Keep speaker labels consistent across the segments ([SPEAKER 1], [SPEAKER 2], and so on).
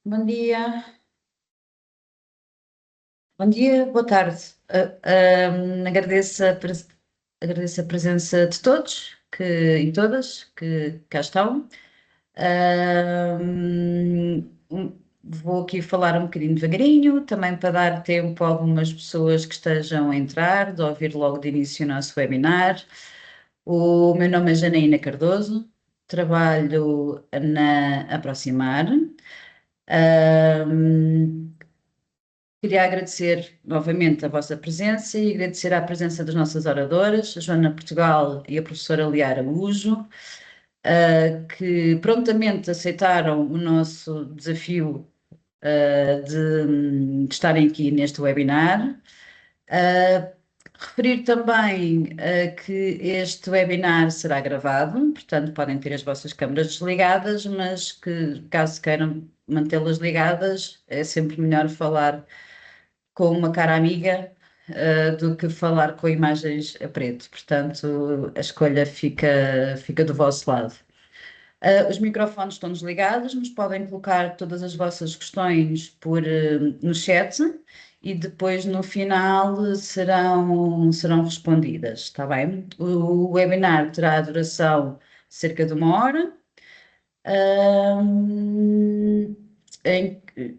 [SPEAKER 1] Bom dia, boa tarde. Agradeço a presença de todos e todas que cá estão. Vou aqui falar um bocadinho devagarinho, também para dar tempo a algumas pessoas que estejam a entrar, de ouvir logo de início o nosso webinar. O meu nome é Janaína Cardoso, trabalho na Aproximar. Ahm, Queria agradecer novamente a vossa presença e agradecer a presença das nossas oradoras, a Joana Portugal e a professora Liara Ujo, que prontamente aceitaram o nosso desafio, de estarem aqui neste webinar. Uh, Referir também, que este webinar será gravado, portanto podem ter as vossas câmaras desligadas, mas que caso queiram mantê-las ligadas, é sempre melhor falar com uma cara amiga, do que falar com imagens a preto. Portanto, a escolha fica do vosso lado. Os microfones estão desligados, mas podem colocar todas as vossas questões no chat e depois no final serão respondidas, está bem? O webinar terá a duração de cerca de 1 hora. Ahm,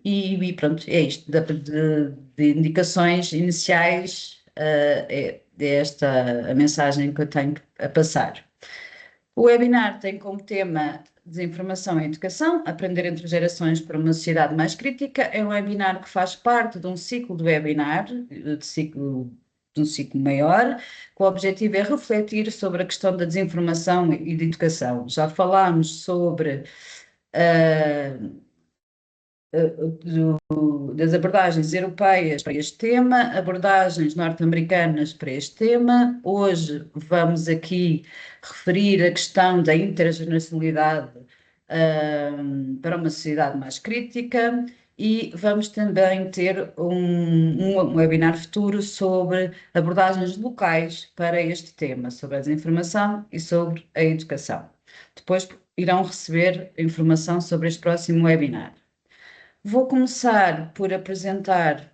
[SPEAKER 1] e pronto, é isto. De indicações iniciais, é esta a mensagem que eu tenho a passar. O webinar tem como tema Desinformação e Educação, Aprender entre Gerações para uma Sociedade Mais Crítica. É um webinar que faz parte de um ciclo de webinar, de um ciclo maior, que o objetivo é refletir sobre a questão da desinformação e de educação. Já falámos sobre uh, das abordagens europeias para este tema, abordagens norte-americanas para este tema. Hoje vamos aqui referir a questão da intergeracionalidade, para uma sociedade mais crítica, e vamos também ter um webinar futuro sobre abordagens locais para este tema, sobre a desinformação e sobre a educação. Depois irão receber informação sobre este próximo webinar. Vou começar por apresentar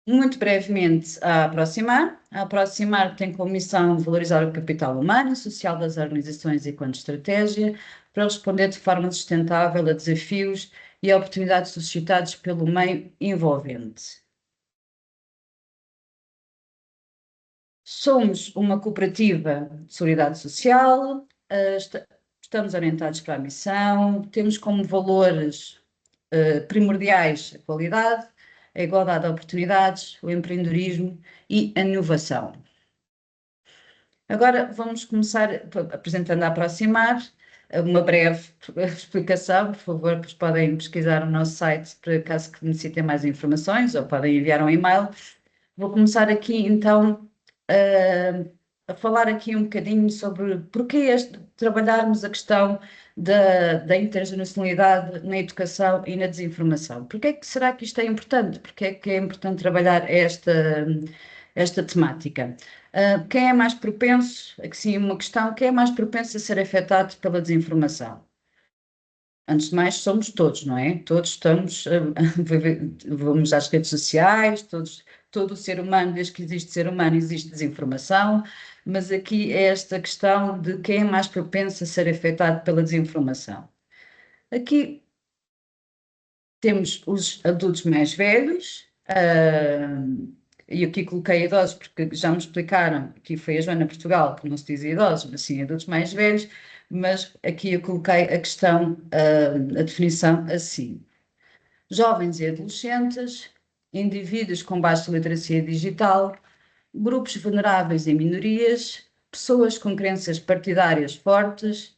[SPEAKER 1] muito brevemente a Aproximar. A Aproximar tem como missão valorizar o capital humano e social das organizações enquanto estratégia para responder de forma sustentável a desafios e a oportunidades suscitados pelo meio envolvente. Somos uma cooperativa de solidariedade social, estamos orientados para a missão, temos como valores primordiais a qualidade, a igualdade de oportunidades, o empreendedorismo e a inovação. Agora vamos começar apresentando a Aproximar, uma breve explicação, por favor, pois podem pesquisar o nosso site para caso que necessitem mais informações ou podem enviar um e-mail. Vou começar aqui então a falar aqui um bocadinho sobre trabalharmos a questão da intergeracionalidade na educação e na desinformação. Porquê que será que isto é importante? Porquê é que é importante trabalhar esta temática? Quem é mais propenso, aqui sim uma questão, quem é mais propenso a ser afetado pela desinformação? Antes de mais, somos todos, não é? Todos estamos, vamos às redes sociais, todo o ser humano, desde que existe ser humano, existe desinformação, mas aqui é esta questão de quem é mais propenso a ser afetado pela desinformação. Aqui temos os adultos mais velhos, e aqui coloquei idosos porque já me explicaram, aqui foi a Joana Portugal, que não se diz idosos, mas sim adultos mais velhos, mas aqui eu coloquei a questão, a definição assim: jovens e adolescentes, indivíduos com baixa literacia digital, grupos vulneráveis e minorias, pessoas com crenças partidárias fortes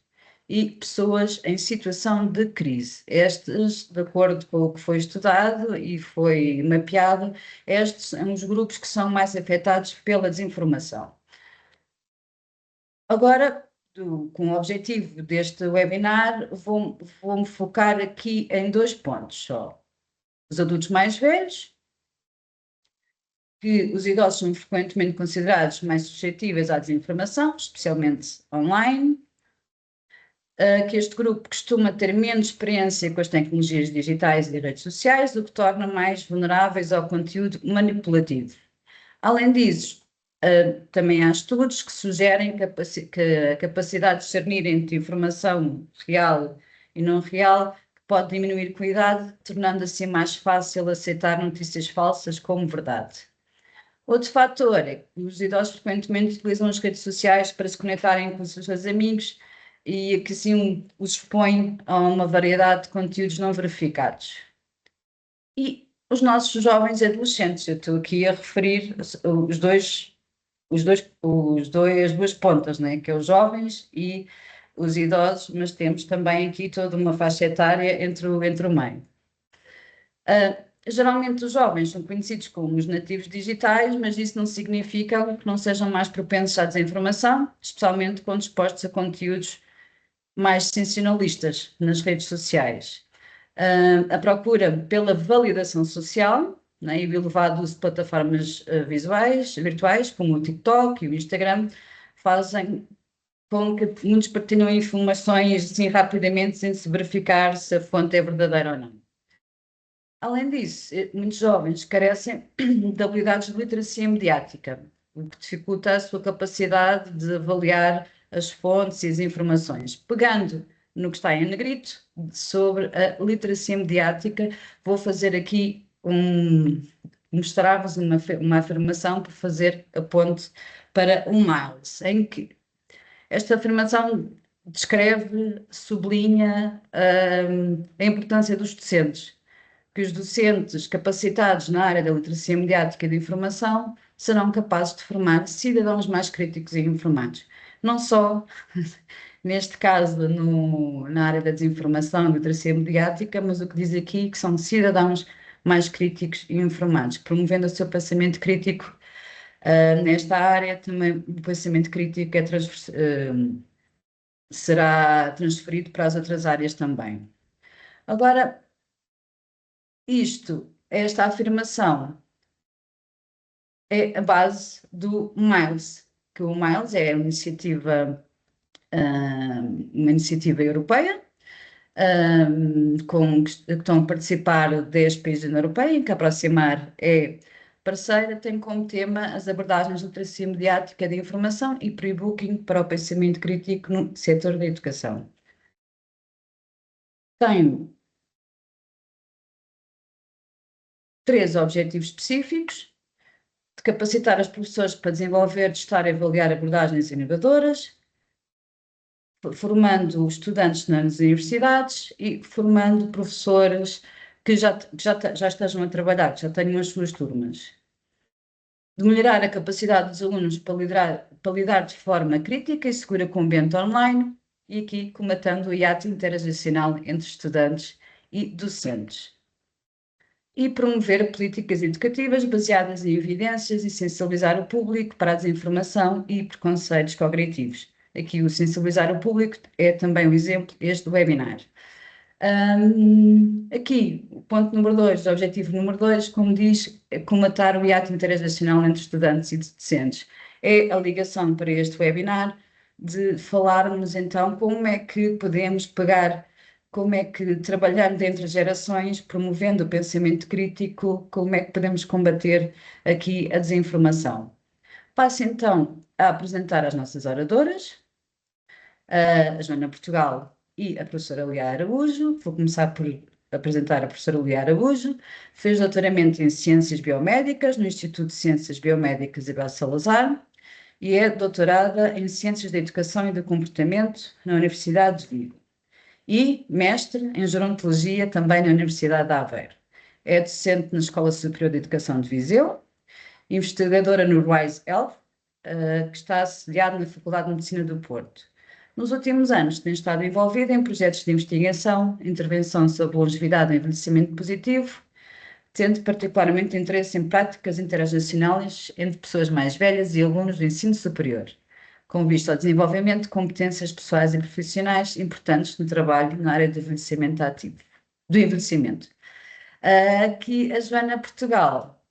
[SPEAKER 1] e pessoas em situação de crise. Estes, de acordo com o que foi estudado e foi mapeado, estes são os grupos que são mais afetados pela desinformação. Agora, com o objetivo deste webinar, vou-me focar aqui em 2 pontos só. Os adultos mais velhos, que os idosos são frequentemente considerados mais suscetíveis à desinformação, especialmente online. que este grupo costuma ter menos experiência com as tecnologias digitais e redes sociais, o que torna mais vulneráveis ao conteúdo manipulativo. Além disso, também há estudos que sugerem que a capacidade de discernir entre informação real e não real pode diminuir com a idade, tornando assim mais fácil aceitar notícias falsas como verdade. Outro fator é que os idosos frequentemente utilizam as redes sociais para se conectarem com os seus amigos e que assim os expõe a uma variedade de conteúdos não verificados. E os nossos jovens adolescentes, eu estou aqui a referir as duas pontas, né? Que é os jovens e os idosos, mas temos também aqui toda uma faixa etária entre o meio. Geralmente os jovens são conhecidos como os nativos digitais, mas isso não significa que não sejam mais propensos à desinformação, especialmente quando expostos a conteúdos mais sensacionalistas nas redes sociais. A procura pela validação social, né, e o elevado uso de plataformas virtuais, como o TikTok e o Instagram, fazem com que muitos partilham informações assim rapidamente, sem se verificar se a fonte é verdadeira ou não. Além disso, muitos jovens carecem de habilidades de literacia mediática, o que dificulta a sua capacidade de avaliar as fontes e as informações. Pegando no que está em negrito sobre a literacia mediática, vou fazer aqui mostrar-vos uma afirmação para fazer a ponte para o Miles, em que esta afirmação descreve, sublinha a importância dos docentes, que os docentes capacitados na área da literacia mediática e da informação serão capazes de formar cidadãos mais críticos e informados. Não só, neste caso, na área da desinformação e literacia mediática, mas o que diz aqui que são cidadãos mais críticos e informados, promovendo o seu pensamento crítico. Nesta área, também o pensamento crítico será transferido para as outras áreas também. Agora, esta afirmação é a base do Miles, que o Miles é uma iniciativa europeia, que estão a participar 10 países da União Europeia, em que a Aproximar é parceira, tem como tema as abordagens de literacia mediática de informação e pre-booking para o pensamento crítico no setor da educação. Tem 3 objetivos específicos: de capacitar as professores para desenvolver, testar e avaliar abordagens inovadoras, formando estudantes nas universidades e formando professores que já estejam a trabalhar, que já tenham as suas turmas. De melhorar a capacidade dos alunos para lidar de forma crítica e segura com o ambiente online e aqui combatendo o hiato interacional entre estudantes e docentes. E promover políticas educativas baseadas em evidências e sensibilizar o público para a desinformação e preconceitos cognitivos. Aqui o sensibilizar o público é também um exemplo, este webinar. Aqui, o ponto número 2, o objetivo número 2, como diz, é combater o hiato interacional entre estudantes e docentes. É a ligação para este webinar de falarmos então como é que podemos pegar, como é que trabalhando entre gerações, promovendo o pensamento crítico, como é que podemos combater aqui a desinformação. Passo então a apresentar as nossas oradoras, a Joana Portugal e a professora Lia Araújo. Vou começar por apresentar a professora Lia Araújo. Fez doutoramento em Ciências Biomédicas no Instituto de Ciências Biomédicas Isabel Salazar e é doutorada em Ciências da Educação e do Comportamento na Universidade de Vigo e mestre em Gerontologia também na Universidade de Aveiro. É docente na Escola Superior de Educação de Viseu, investigadora no Rise Health, que está assediado na Faculdade de Medicina do Porto. Nos últimos anos tem estado envolvida em projetos de investigação, intervenção sobre longevidade e envelhecimento positivo, tendo particularmente interesse em práticas interacionais entre pessoas mais velhas e alunos do ensino superior, com vista ao desenvolvimento de competências pessoais e profissionais importantes no trabalho na área do envelhecimento ativo, do envelhecimento. Aqui a Joana Portugal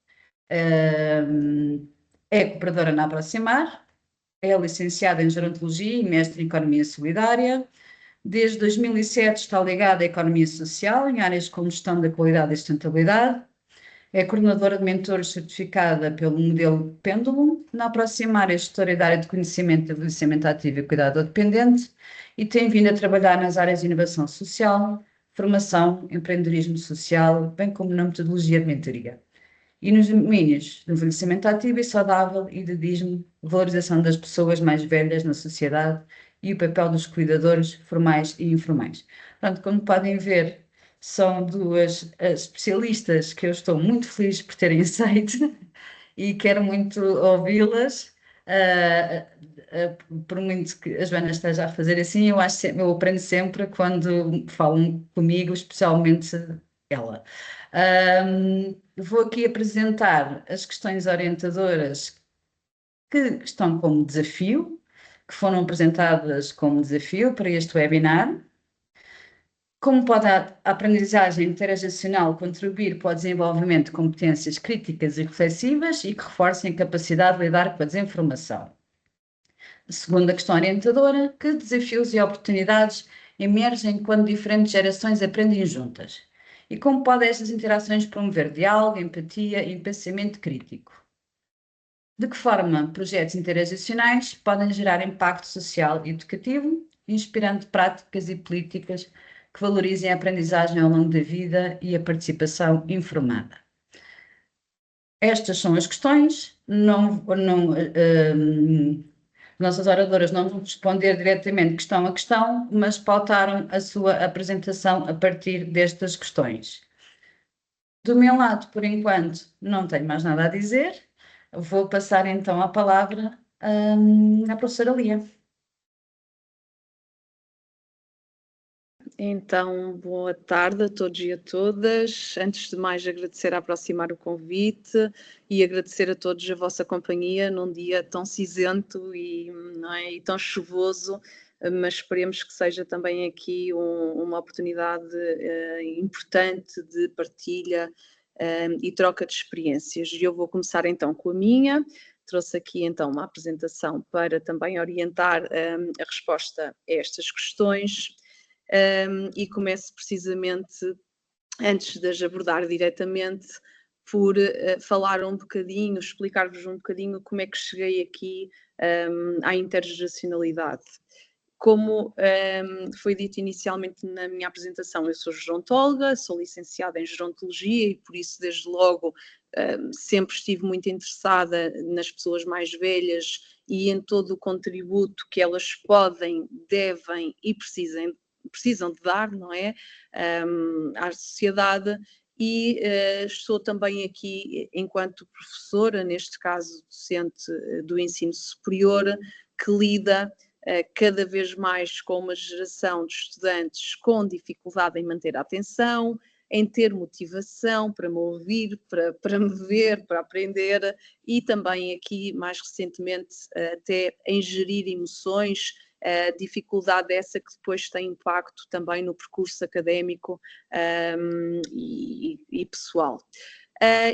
[SPEAKER 1] é cooperadora na Aproximar, é licenciada em Gerontologia e mestre em Economia Solidária, Desde 2007 está ligada à economia social, em áreas como gestão da qualidade e sustentabilidade. É coordenadora de mentores certificada pelo modelo Pendulum. Na Aproximar é gestora da área de conhecimento de envelhecimento ativo e cuidado ao dependente e tem vindo a trabalhar nas áreas de inovação social, formação, empreendedorismo social, bem como na metodologia de mentoria. E nos domínios de envelhecimento ativo e saudável, idadismo, valorização das pessoas mais velhas na sociedade e o papel dos cuidadores formais e informais. Portanto, como podem ver, são duas especialistas que eu estou muito feliz por terem aceito e quero muito ouvi-las. Por muito que a Joana esteja a fazer assim, eu aprendo sempre quando falam comigo, especialmente ela. Vou aqui apresentar as questões orientadoras que estão como desafio, que foram apresentadas como desafio para este webinar. Como pode a aprendizagem interacional contribuir para o desenvolvimento de competências críticas e reflexivas e que reforcem a capacidade de lidar com a desinformação? A segunda questão orientadora: que desafios e oportunidades emergem quando diferentes gerações aprendem juntas? E como podem estas interações promover diálogo, empatia e pensamento crítico? De que forma projetos interacionais podem gerar impacto social e educativo, inspirando práticas e políticas que valorizem a aprendizagem ao longo da vida e a participação informada? Estas são as questões. Nossas oradoras não vão responder diretamente questão a questão, mas pautaram a sua apresentação a partir destas questões. Do meu lado, por enquanto, não tenho mais nada a dizer. Vou passar então a palavra à professora Lia.
[SPEAKER 2] Então, boa tarde a todos e a todas. Antes de mais, agradecer a Aproximar o convite e agradecer a todos a vossa companhia num dia tão cinzento e, não é, e tão chuvoso, mas esperemos que seja também aqui uma oportunidade importante de partilha e troca de experiências. E eu vou começar então com a minha. Trouxe aqui então uma apresentação para também orientar a resposta a estas questões. E começo precisamente, antes de as abordar diretamente, por falar um bocadinho, explicar-vos um bocadinho como é que cheguei aqui à intergeracionalidade. Como foi dito inicialmente na minha apresentação, eu sou gerontóloga, sou licenciada em gerontologia e por isso desde logo sempre estive muito interessada nas pessoas mais velhas e em todo o contributo que elas podem, devem e precisam de dar, não é, à sociedade. E estou também aqui enquanto professora, neste caso docente do ensino superior, que lida cada vez mais com uma geração de estudantes com dificuldade em manter a atenção, em ter motivação para me ouvir, para me ver, para aprender e também aqui mais recentemente até em gerir emoções, dificuldade essa que depois tem impacto também no percurso académico e pessoal.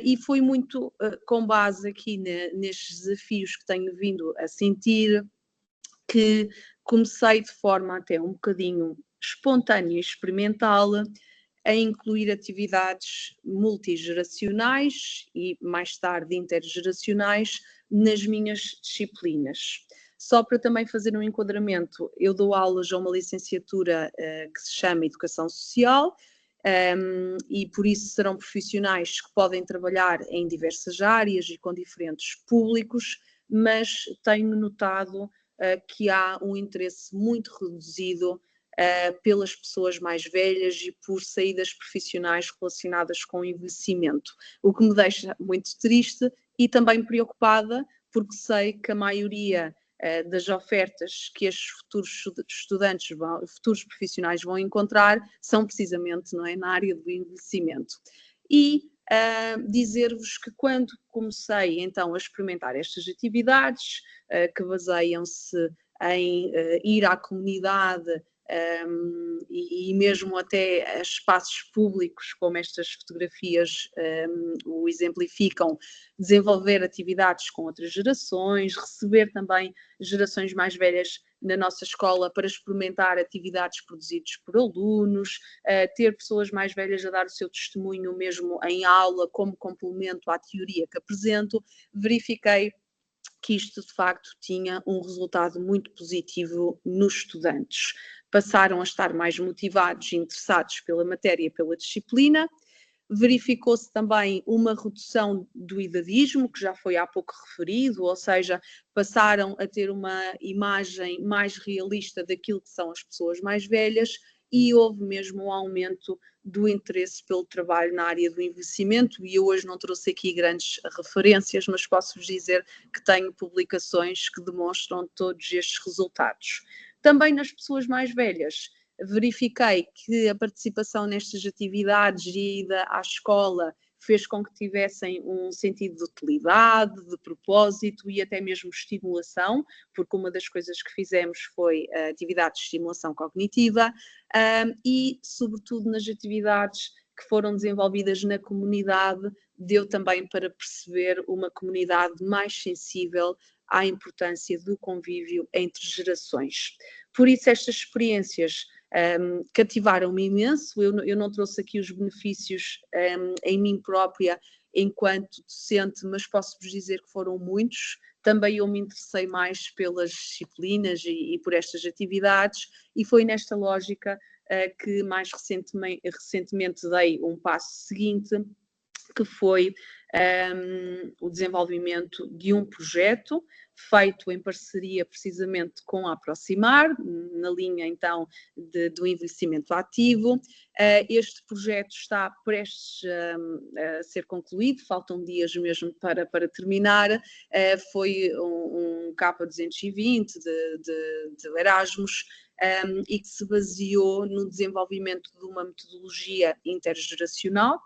[SPEAKER 2] E foi muito com base aqui nestes desafios que tenho vindo a sentir que comecei de forma até um bocadinho espontânea e experimental a incluir atividades multigeracionais e mais tarde intergeracionais nas minhas disciplinas. Só para também fazer um enquadramento, eu dou aulas a uma licenciatura que se chama Educação Social e por isso serão profissionais que podem trabalhar em diversas áreas e com diferentes públicos, mas tenho notado que há um interesse muito reduzido pelas pessoas mais velhas e por saídas profissionais relacionadas com o envelhecimento, o que me deixa muito triste e também preocupada, porque sei que a maioria das ofertas que estes futuros estudantes, futuros profissionais vão encontrar são precisamente, não é, na área do envelhecimento. E dizer-vos que quando comecei então a experimentar estas atividades que baseiam-se em ir à comunidade e mesmo até espaços públicos, como estas fotografias o exemplificam, desenvolver atividades com outras gerações, receber também gerações mais velhas na nossa escola para experimentar atividades produzidas por alunos, ter pessoas mais velhas a dar o seu testemunho mesmo em aula, como complemento à teoria que apresento, verifiquei que isto de facto tinha um resultado muito positivo nos estudantes. Passaram a estar mais motivados e interessados pela matéria e pela disciplina. Verificou-se também uma redução do idadismo, que já foi há pouco referido, ou seja, passaram a ter uma imagem mais realista daquilo que são as pessoas mais velhas, e houve mesmo um aumento do interesse pelo trabalho na área do envelhecimento, e eu hoje não trouxe aqui grandes referências, mas posso-vos dizer que tenho publicações que demonstram todos estes resultados. Também nas pessoas mais velhas, verifiquei que a participação nestas atividades e a ida à escola fez com que tivessem um sentido de utilidade, de propósito e até mesmo estimulação, porque uma das coisas que fizemos foi a atividade de estimulação cognitiva e, sobretudo, nas atividades que foram desenvolvidas na comunidade, deu também para perceber uma comunidade mais sensível à importância do convívio entre gerações. Por isso, estas experiências cativaram-me imenso. Eu não trouxe aqui os benefícios em mim própria enquanto docente, mas posso-vos dizer que foram muitos. Também eu me interessei mais pelas disciplinas e por estas atividades, e foi nesta lógica que mais recentemente dei um passo seguinte, que foi o desenvolvimento de um projeto feito em parceria precisamente com a Aproximar, na linha então do envelhecimento ativo. Este projeto está prestes a ser concluído, faltam dias mesmo para terminar. Foi um K220 de Erasmus, e que se baseou no desenvolvimento de uma metodologia intergeracional,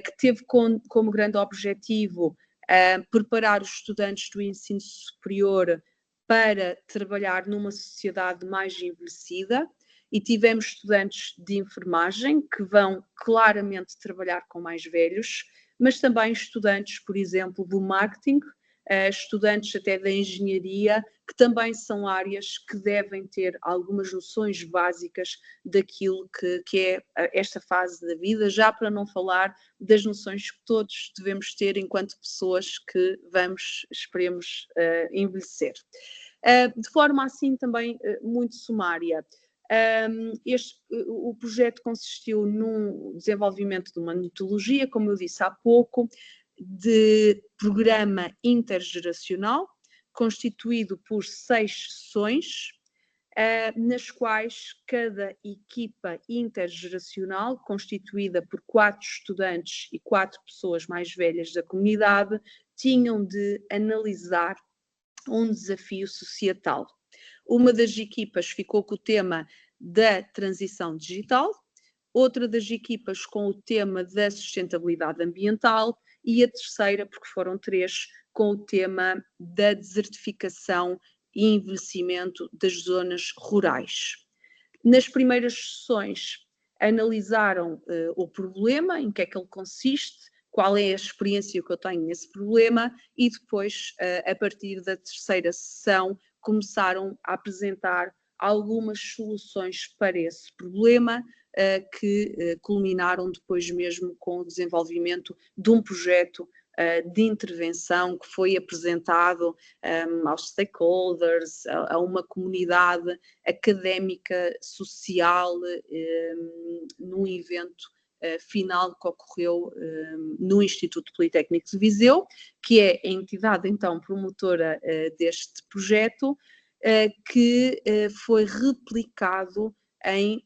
[SPEAKER 2] que teve como grande objetivo preparar os estudantes do ensino superior para trabalhar numa sociedade mais envelhecida, e tivemos estudantes de enfermagem que vão claramente trabalhar com mais velhos, mas também estudantes, por exemplo, do marketing, estudantes até da engenharia, que também são áreas que devem ter algumas noções básicas daquilo que é esta fase da vida, já para não falar das noções que todos devemos ter enquanto pessoas que esperemos envelhecer. De forma assim também muito sumária, o projeto consistiu no desenvolvimento de uma metodologia, como eu disse há pouco, de programa intergeracional, constituído por 6 sessões, nas quais cada equipa intergeracional, constituída por 4 estudantes e 4 pessoas mais velhas da comunidade, tinham de analisar um desafio societal. Uma das equipas ficou com o tema da transição digital, outra das equipas com o tema da sustentabilidade ambiental, e a terceira, porque foram 3, com o tema da desertificação e envelhecimento das zonas rurais. Nas primeiras sessões, analisaram o problema, em que é que ele consiste, qual é a experiência que eu tenho nesse problema, e depois, a partir da terceira sessão, começaram a apresentar algumas soluções para esse problema, que culminaram depois mesmo com o desenvolvimento de um projeto de intervenção que foi apresentado aos stakeholders, a uma comunidade académica, social, num evento final que ocorreu no Instituto Politécnico de Viseu, que é a entidade então promotora deste projeto, que foi replicado em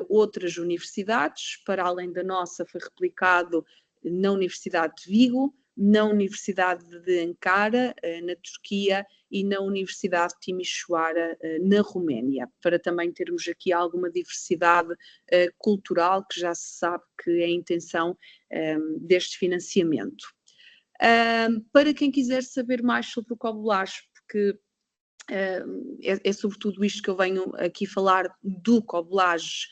[SPEAKER 2] outras universidades. Para além da nossa, foi replicado na Universidade de Vigo, na Universidade de Ankara, na Turquia, e na Universidade de Timișoara, na Roménia, para também termos aqui alguma diversidade cultural, que já se sabe que é a intenção deste financiamento. Para quem quiser saber mais sobre o Cobolage, porque é sobretudo isto que eu venho aqui falar do Coblages.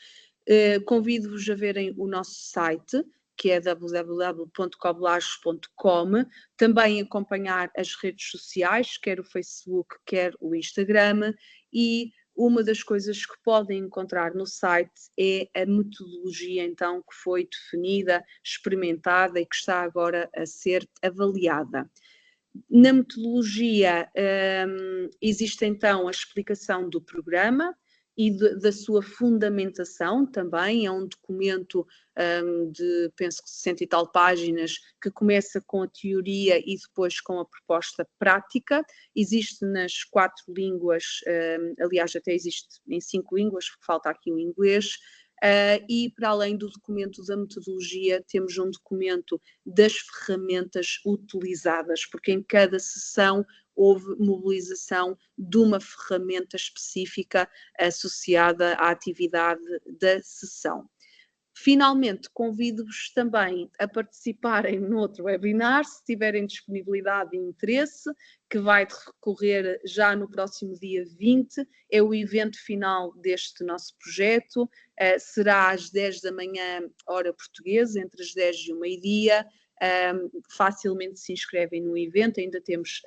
[SPEAKER 2] Convido-vos a verem o nosso site, que é www.coblages.com, também acompanhar as redes sociais, quer o Facebook, quer o Instagram, e uma das coisas que podem encontrar no site é a metodologia, então, que foi definida, experimentada e que está agora a ser avaliada. Na metodologia existe então a explicação do programa e da sua fundamentação também. É um documento de, penso que 60 e tal páginas, que começa com a teoria e depois com a proposta prática. Existe nas 4 línguas, aliás até existe em 5 línguas, porque falta aqui o inglês. E para além do documento da metodologia, temos um documento das ferramentas utilizadas, porque em cada sessão houve mobilização de uma ferramenta específica associada à atividade da sessão. Finalmente, convido-vos também a participarem noutro webinar, se tiverem disponibilidade e interesse, que vai decorrer já no próximo dia 20, é o evento final deste nosso projeto, será às 10 da manhã, hora portuguesa, entre as 10 e o meio-dia. Facilmente se inscrevem no evento, ainda temos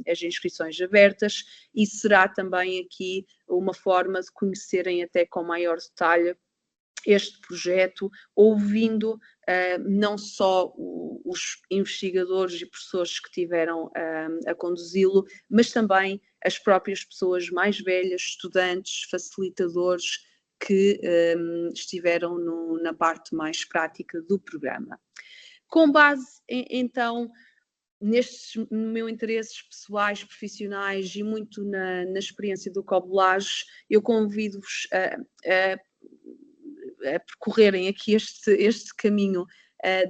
[SPEAKER 2] as inscrições abertas, e será também aqui uma forma de conhecerem até com maior detalhe este projeto, ouvindo não só os investigadores e professores que tiveram a conduzi-lo, mas também as próprias pessoas mais velhas, estudantes, facilitadores que estiveram na parte mais prática do programa. Com base, então, no meu interesses pessoais, profissionais e muito na experiência do Coblages, eu convido-vos a percorrerem aqui este caminho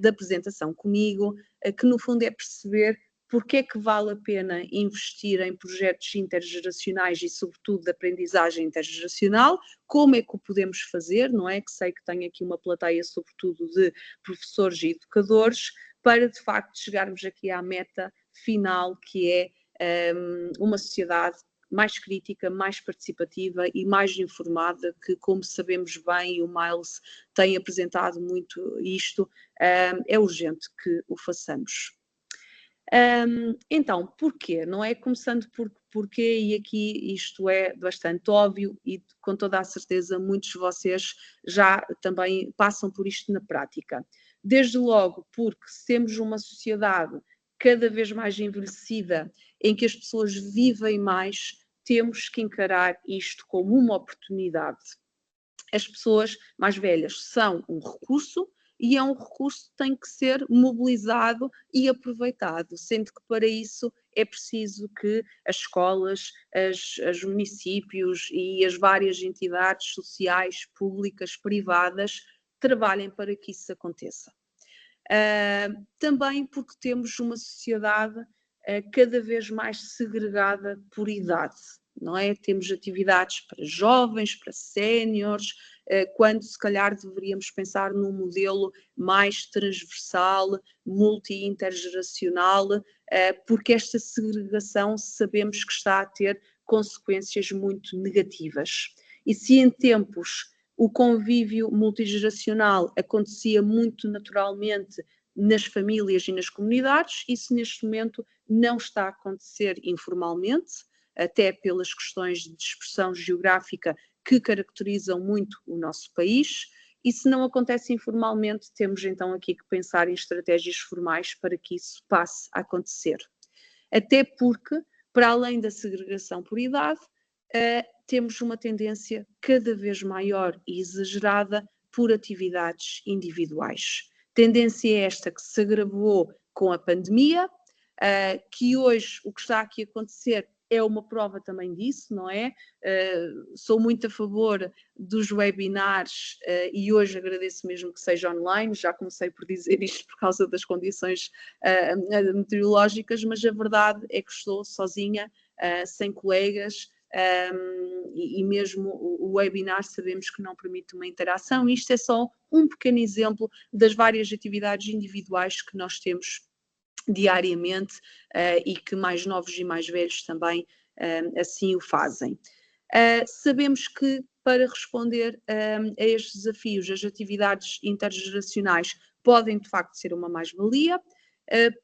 [SPEAKER 2] da apresentação comigo, que no fundo é perceber porque é que vale a pena investir em projetos intergeracionais e sobretudo de aprendizagem intergeracional, como é que o podemos fazer, não é? Que sei que tenho aqui uma plateia sobretudo de professores e educadores, para de facto chegarmos aqui à meta final, que é uma sociedade mais crítica, mais participativa e mais informada, que, como sabemos bem, e o Miles tem apresentado muito isto, é urgente que o façamos. Então, porquê? Não é? Começando por porquê, e aqui isto é bastante óbvio e com toda a certeza muitos de vocês já também passam por isto na prática. Desde logo porque temos uma sociedade cada vez mais envelhecida, em que as pessoas vivem mais, temos que encarar isto como uma oportunidade. As pessoas mais velhas são um recurso, e é um recurso que tem que ser mobilizado e aproveitado, sendo que para isso é preciso que as escolas, os municípios e as várias entidades sociais, públicas, privadas, trabalhem para que isso aconteça. Também porque temos uma sociedade cada vez mais segregada por idade, não é? Temos atividades para jovens, para séniores, quando se calhar deveríamos pensar num modelo mais transversal, multi-intergeracional, porque esta segregação sabemos que está a ter consequências muito negativas. E se em tempos o convívio multigeracional acontecia muito naturalmente nas famílias e nas comunidades, isso neste momento não está a acontecer informalmente, até pelas questões de dispersão geográfica que caracterizam muito o nosso país, e se não acontece informalmente, temos então aqui que pensar em estratégias formais para que isso passe a acontecer. Até porque, para além da segregação por idade, temos uma tendência cada vez maior e exagerada por atividades individuais. Tendência esta que se agravou com a pandemia, que hoje o que está aqui a acontecer é uma prova também disso, não é? Sou muito a favor dos webinars e hoje agradeço mesmo que seja online, já comecei por dizer isto por causa das condições meteorológicas, mas a verdade é que estou sozinha, sem colegas, e mesmo o webinar sabemos que não permite uma interação. Isto é só um pequeno exemplo das várias atividades individuais que nós temos diariamente e que mais novos e mais velhos também assim o fazem. Sabemos que para responder a estes desafios, as atividades intergeracionais podem de facto ser uma mais-valia,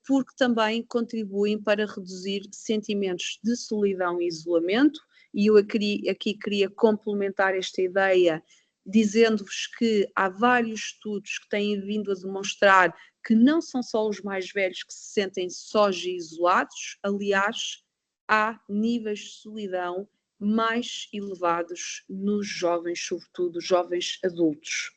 [SPEAKER 2] porque também contribuem para reduzir sentimentos de solidão e isolamento, e eu aqui queria complementar esta ideia dizendo-vos que há vários estudos que têm vindo a demonstrar que não são só os mais velhos que se sentem sós e isolados, aliás, há níveis de solidão mais elevados nos jovens, sobretudo jovens adultos.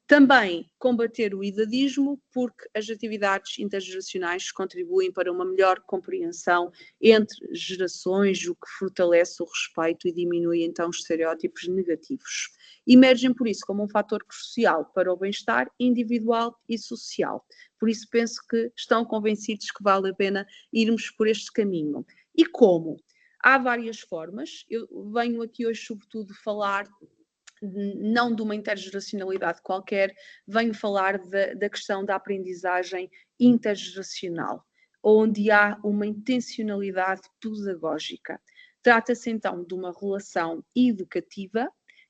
[SPEAKER 2] Também combater o idadismo, porque as atividades intergeracionais contribuem para uma melhor compreensão entre gerações, o que fortalece o respeito e diminui então os estereótipos negativos. Emergem por isso como um fator crucial para o bem-estar individual e social. Por isso penso que estão convencidos que vale a pena irmos por este caminho. E como? Há várias formas. Eu venho aqui hoje sobretudo falar não de uma intergeracionalidade qualquer, venho falar da questão da aprendizagem intergeracional, onde há uma intencionalidade pedagógica. Trata-se então de uma relação educativa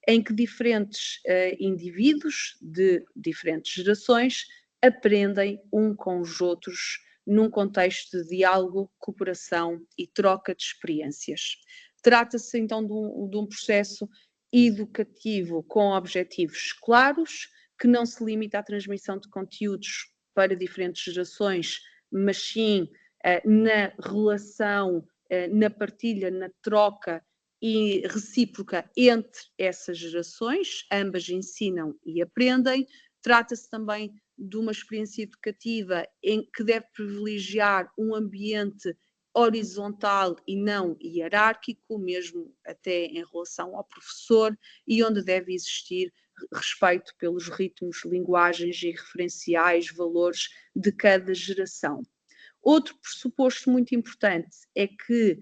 [SPEAKER 2] em que diferentes indivíduos de diferentes gerações aprendem um com os outros num contexto de diálogo, cooperação e troca de experiências. Trata-se então de um processo educativo com objetivos claros, que não se limita à transmissão de conteúdos para diferentes gerações, mas sim na relação, na partilha, na troca e recíproca entre essas gerações, ambas ensinam e aprendem. Trata-se também de uma experiência educativa que deve privilegiar um ambiente horizontal e não hierárquico, mesmo até em relação ao professor, e onde deve existir respeito pelos ritmos, linguagens e referenciais, valores de cada geração. Outro pressuposto muito importante é que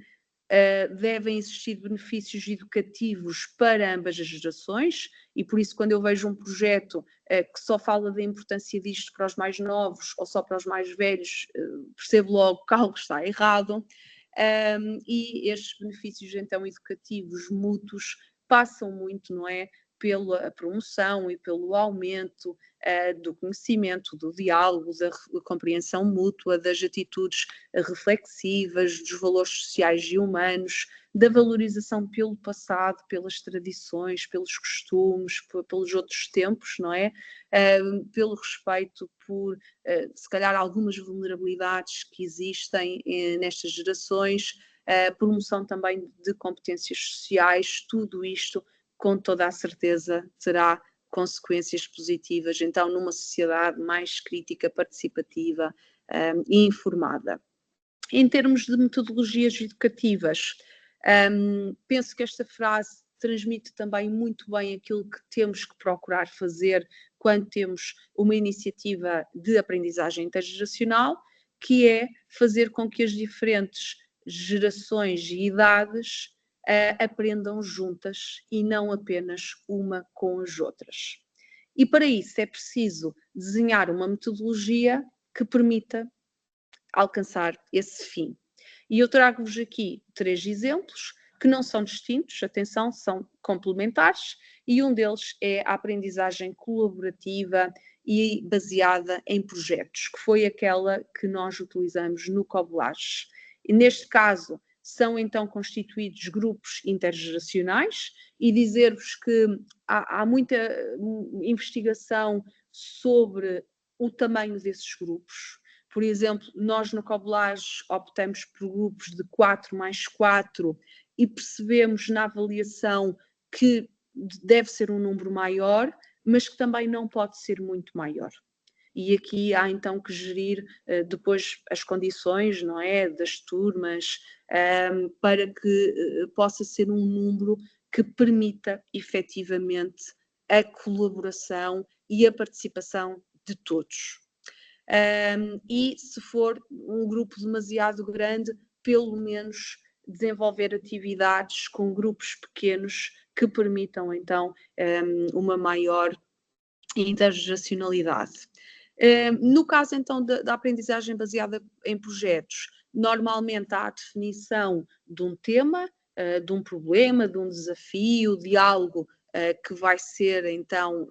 [SPEAKER 2] devem existir benefícios educativos para ambas as gerações, e por isso quando eu vejo um projeto que só fala da importância disto para os mais novos ou só para os mais velhos, percebo logo que algo está errado, e estes benefícios então educativos mútuos passam muito, não é, pela promoção e pelo aumento do conhecimento, do diálogo, da compreensão mútua, das atitudes reflexivas, dos valores sociais e humanos, da valorização pelo passado, pelas tradições, pelos costumes, pelos outros tempos, não é? Pelo respeito por, se calhar, algumas vulnerabilidades que existem nestas gerações, promoção também de competências sociais, tudo isto com toda a certeza terá consequências positivas, então, numa sociedade mais crítica, participativa e informada. Em termos de metodologias educativas, penso que esta frase transmite também muito bem aquilo que temos que procurar fazer quando temos uma iniciativa de aprendizagem intergeracional, que é fazer com que as diferentes gerações e idades aprendam juntas e não apenas uma com as outras. E para isso é preciso desenhar uma metodologia que permita alcançar esse fim. E eu trago-vos aqui 3 exemplos que não são distintos, atenção, são complementares, e um deles é a aprendizagem colaborativa e baseada em projetos, que foi aquela que nós utilizamos no Coblage. E neste caso, são então constituídos grupos intergeracionais, e dizer-vos que há muita investigação sobre o tamanho desses grupos. Por exemplo, nós no Coblage optamos por grupos de 4+4 e percebemos na avaliação que deve ser um número maior, mas que também não pode ser muito maior. E aqui há então que gerir depois as condições, não é, das turmas, para que possa ser um número que permita efetivamente a colaboração e a participação de todos. E se for um grupo demasiado grande, pelo menos desenvolver atividades com grupos pequenos que permitam então uma maior intergeracionalidade. No caso então da aprendizagem baseada em projetos, normalmente há a definição de um tema de um problema, de um desafio, de algo que vai ser então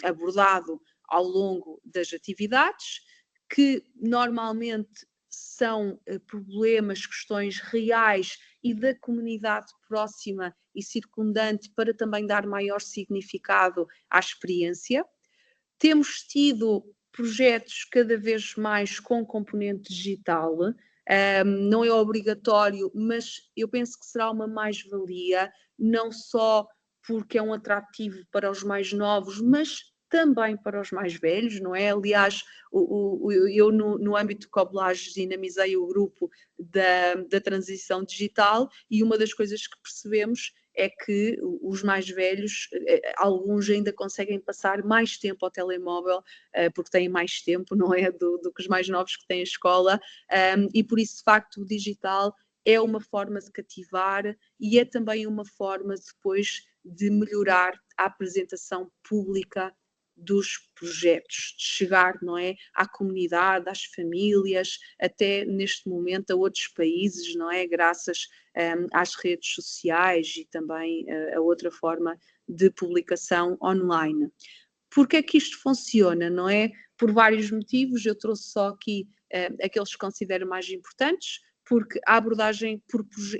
[SPEAKER 2] abordado ao longo das atividades, que normalmente são problemas, questões reais e da comunidade próxima e circundante, para também dar maior significado à experiência. Temos tido projetos cada vez mais com componente digital. Não é obrigatório, mas eu penso que será uma mais-valia, não só porque é um atrativo para os mais novos, mas também para os mais velhos, não é? Aliás, eu no âmbito de Coblages dinamizei o grupo da transição digital, e uma das coisas que percebemos é que os mais velhos, alguns ainda conseguem passar mais tempo ao telemóvel, porque têm mais tempo, não é? Do que os mais novos que têm a escola, e por isso, de facto, o digital é uma forma de cativar e é também uma forma depois de melhorar a apresentação pública dos projetos, de chegar, não é, à comunidade, às famílias, até neste momento a outros países, não é, graças às redes sociais e também a outra forma de publicação online. Porque é que isto funciona, não é? Por vários motivos, eu trouxe só aqui aqueles que considero mais importantes, porque a abordagem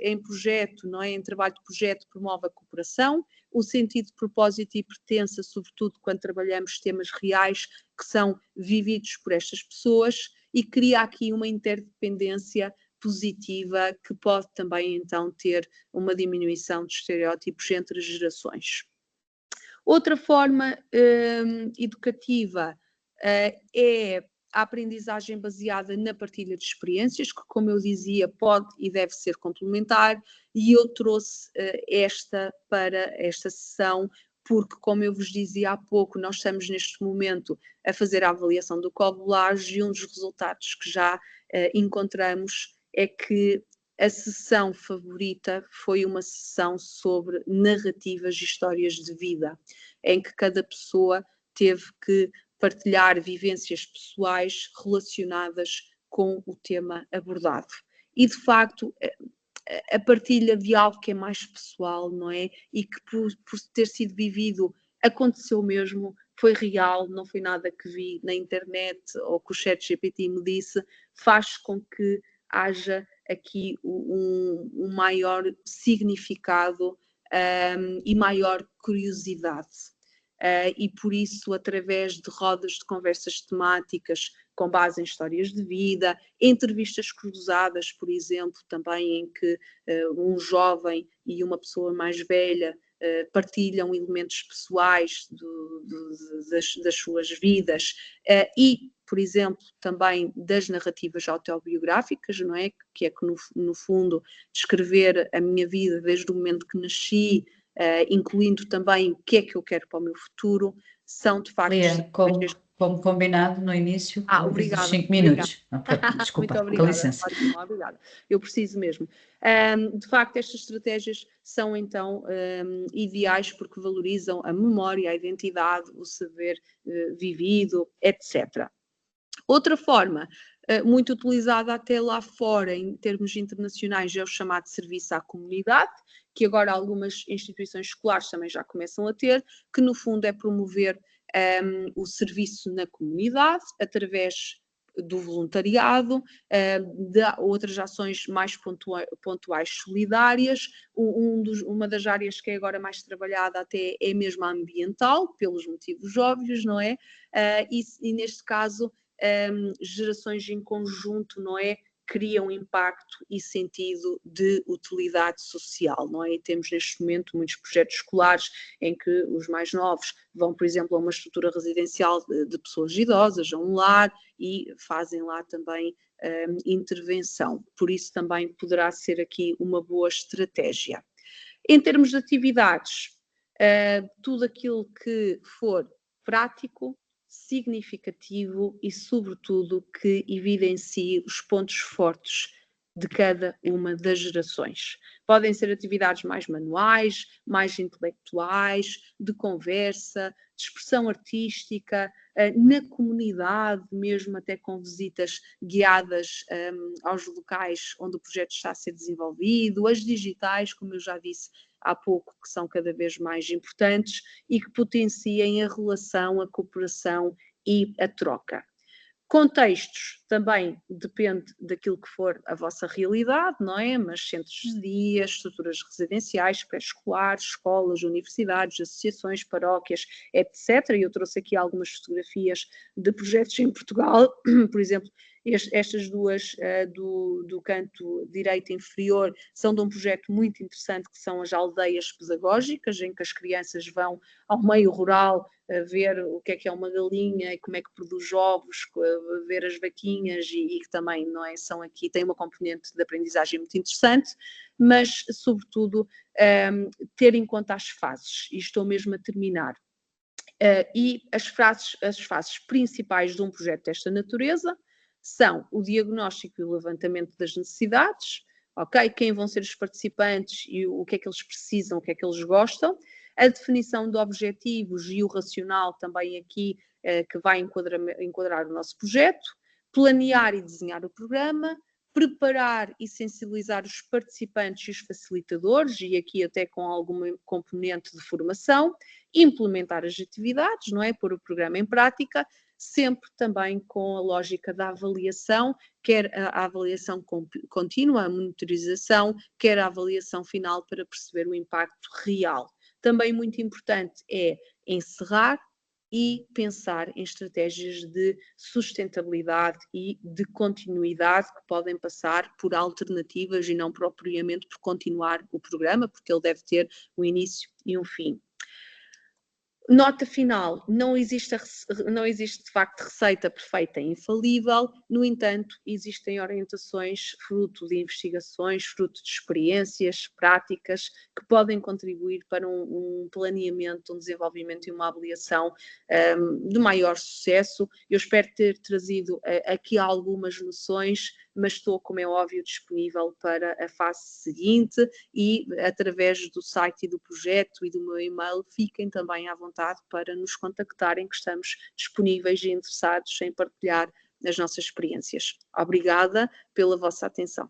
[SPEAKER 2] em projeto, não é? Em trabalho de projeto, promove a cooperação, o sentido de propósito e pertença, sobretudo quando trabalhamos temas reais que são vividos por estas pessoas, e cria aqui uma interdependência positiva que pode também então ter uma diminuição de estereótipos entre gerações. Outra forma educativa é a aprendizagem baseada na partilha de experiências, que, como eu dizia, pode e deve ser complementar, e eu trouxe esta para esta sessão porque, como eu vos dizia há pouco, nós estamos neste momento a fazer a avaliação do Coblages, e um dos resultados que já encontramos é que a sessão favorita foi uma sessão sobre narrativas e histórias de vida, em que cada pessoa teve que partilhar vivências pessoais relacionadas com o tema abordado. E, de facto, a partilha de algo que é mais pessoal, não é? E que por ter sido vivido aconteceu mesmo, foi real, não foi nada que vi na internet ou que o ChatGPT me disse, faz com que haja aqui um maior significado e maior curiosidade. E por isso, através de rodas de conversas temáticas com base em histórias de vida, entrevistas cruzadas, por exemplo, também em que um jovem e uma pessoa mais velha partilham elementos pessoais das suas vidas, e, por exemplo, também das narrativas autobiográficas, não é? Que é que no fundo descrever a minha vida desde o momento que nasci, incluindo também o que é que eu quero para o meu futuro, são de facto...
[SPEAKER 1] Lia, como combinado no início, dos
[SPEAKER 2] Obrigada,
[SPEAKER 1] 5 minutos. Desculpa,
[SPEAKER 2] muito
[SPEAKER 1] com
[SPEAKER 2] obrigada.
[SPEAKER 1] licença.
[SPEAKER 2] Ótimo, obrigada. Eu preciso mesmo. De facto, estas estratégias são então ideais porque valorizam a memória, a identidade, o saber vivido, etc. Outra forma muito utilizada até lá fora, em termos internacionais, é o chamado serviço à comunidade, que agora algumas instituições escolares também já começam a ter, que no fundo é promover o serviço na comunidade, através do voluntariado, de outras ações mais pontuais solidárias. Uma das áreas que é agora mais trabalhada até é mesmo a ambiental, pelos motivos óbvios, não é? E neste caso, gerações em conjunto, não é? Criam impacto e sentido de utilidade social, não é? E temos neste momento muitos projetos escolares em que os mais novos vão, por exemplo, a uma estrutura residencial de pessoas idosas, a um lar, e fazem lá também intervenção. Por isso também poderá ser aqui uma boa estratégia. Em termos de atividades, tudo aquilo que for prático, significativo e, sobretudo, que evidencie os pontos fortes de cada uma das gerações. Podem ser atividades mais manuais, mais intelectuais, de conversa, de expressão artística, na comunidade, mesmo até com visitas guiadas aos locais onde o projeto está a ser desenvolvido, as digitais, como eu já disse há pouco, que são cada vez mais importantes e que potenciem a relação, a cooperação e a troca. Contextos também depende daquilo que for a vossa realidade, não é? Mas centros de dia, estruturas residenciais, pré-escolares, escolas, universidades, associações, paróquias, etc. E eu trouxe aqui algumas fotografias de projetos em Portugal, por exemplo, estas duas do canto direito inferior são de um projeto muito interessante que são as aldeias pedagógicas, em que as crianças vão ao meio rural a ver o que é uma galinha e como é que produz ovos, a ver as vaquinhas e que também, não é, são aqui, tem uma componente de aprendizagem muito interessante, mas sobretudo ter em conta as fases, e estou mesmo a terminar. E as fases principais de um projeto desta natureza são o diagnóstico e o levantamento das necessidades, ok? Quem vão ser os participantes e o que é que eles precisam, o que é que eles gostam, a definição de objetivos e o racional também aqui que vai enquadrar o nosso projeto, planear e desenhar o programa, preparar e sensibilizar os participantes e os facilitadores, e aqui até com alguma componente de formação, implementar as atividades, não é? Pôr o programa em prática, sempre também com a lógica da avaliação, quer a avaliação contínua, a monitorização, quer a avaliação final para perceber o impacto real. Também muito importante é encerrar e pensar em estratégias de sustentabilidade e de continuidade que podem passar por alternativas e não propriamente por continuar o programa, porque ele deve ter um início e um fim. Nota final, não existe de facto receita perfeita e infalível, no entanto, existem orientações fruto de investigações, fruto de experiências, práticas, que podem contribuir para um planeamento, um desenvolvimento e uma avaliação de maior sucesso. Eu espero ter trazido aqui algumas noções, mas estou, como é óbvio, disponível para a fase seguinte e através do site e do projeto e do meu e-mail, fiquem também à vontade para nos contactarem, que estamos disponíveis e interessados em partilhar as nossas experiências. Obrigada pela vossa atenção.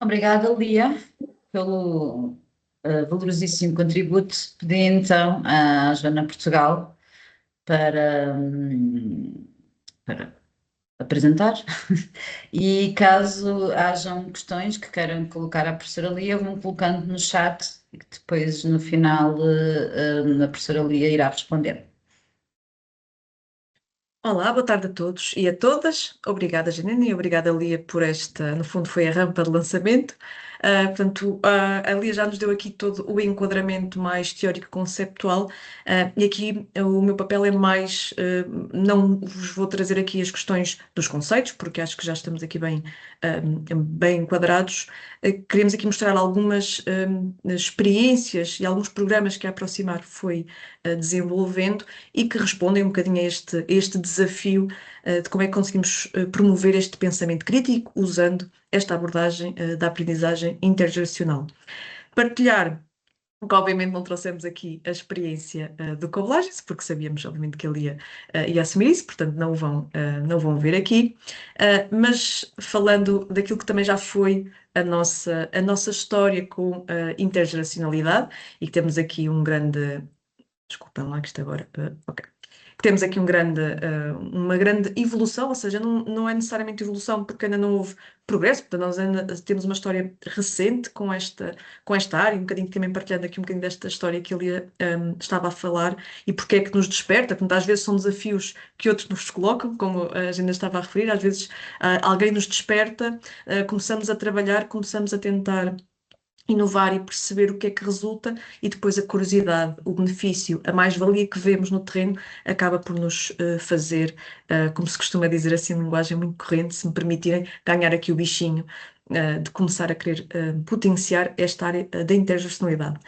[SPEAKER 1] Obrigada, Lia, pelo valorizíssimo contributo. Pedi então à Joana Portugal para apresentar e caso hajam questões que queiram colocar à professora Lia, vão colocando no chat e que depois no final a professora Lia irá responder.
[SPEAKER 3] Olá, boa tarde a todos e a todas. Obrigada, Janine, e obrigada, Lia, por esta, no fundo, foi a rampa de lançamento. Portanto, a Lia já nos deu aqui todo o enquadramento mais teórico-conceptual, e aqui o meu papel é mais, não vos vou trazer aqui as questões dos conceitos, porque acho que já estamos aqui bem enquadrados. Queremos aqui mostrar algumas experiências e alguns programas que a Aproximar foi desenvolvendo e que respondem um bocadinho a este desafio de como é que conseguimos promover este pensamento crítico usando esta abordagem da aprendizagem intergeracional. Partilhar, que obviamente não trouxemos aqui a experiência do Coblages, porque sabíamos obviamente que ele ia assumir isso, portanto não vão ver aqui, mas falando daquilo que também já foi a nossa história com a intergeracionalidade, e que temos aqui um grande... Desculpem lá que isto agora... ok. Temos aqui uma grande evolução, ou seja, não é necessariamente evolução porque ainda não houve progresso, portanto nós ainda temos uma história recente com esta área, um bocadinho também partilhando aqui um bocadinho desta história que ele estava a falar e porque é que nos desperta, portanto às vezes são desafios que outros nos colocam, como a Gina estava a referir, às vezes alguém nos desperta, começamos a trabalhar, começamos a tentar inovar e perceber o que é que resulta e depois a curiosidade, o benefício, a mais-valia que vemos no terreno acaba por nos fazer, como se costuma dizer assim, em linguagem muito corrente, se me permitirem, ganhar aqui o bichinho de começar a querer potenciar esta área da intergeracionalidade.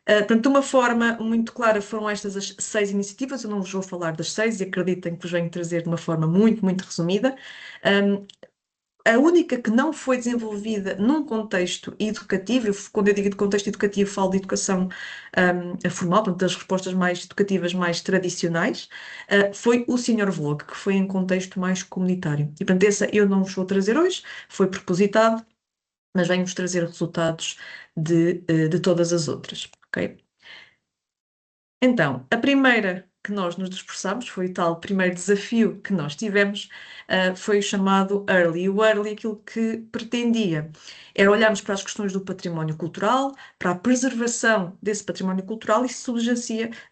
[SPEAKER 3] Portanto, de uma forma muito clara, foram estas as 6 iniciativas. Eu não vos vou falar das 6 e acreditem que vos venho trazer de uma forma muito, muito resumida. A única que não foi desenvolvida num contexto educativo, quando eu digo de contexto educativo, falo de educação formal, portanto, das respostas mais educativas, mais tradicionais, foi o Senior Vlog, que foi em contexto mais comunitário. E, portanto, essa eu não vos vou trazer hoje, foi propositado, mas venho-vos trazer resultados de todas as outras, ok? Então, a primeira que nós nos esforçámos foi o tal primeiro desafio que nós tivemos, foi o chamado Early. O Early, aquilo que pretendia era olharmos para as questões do património cultural, para a preservação desse património cultural e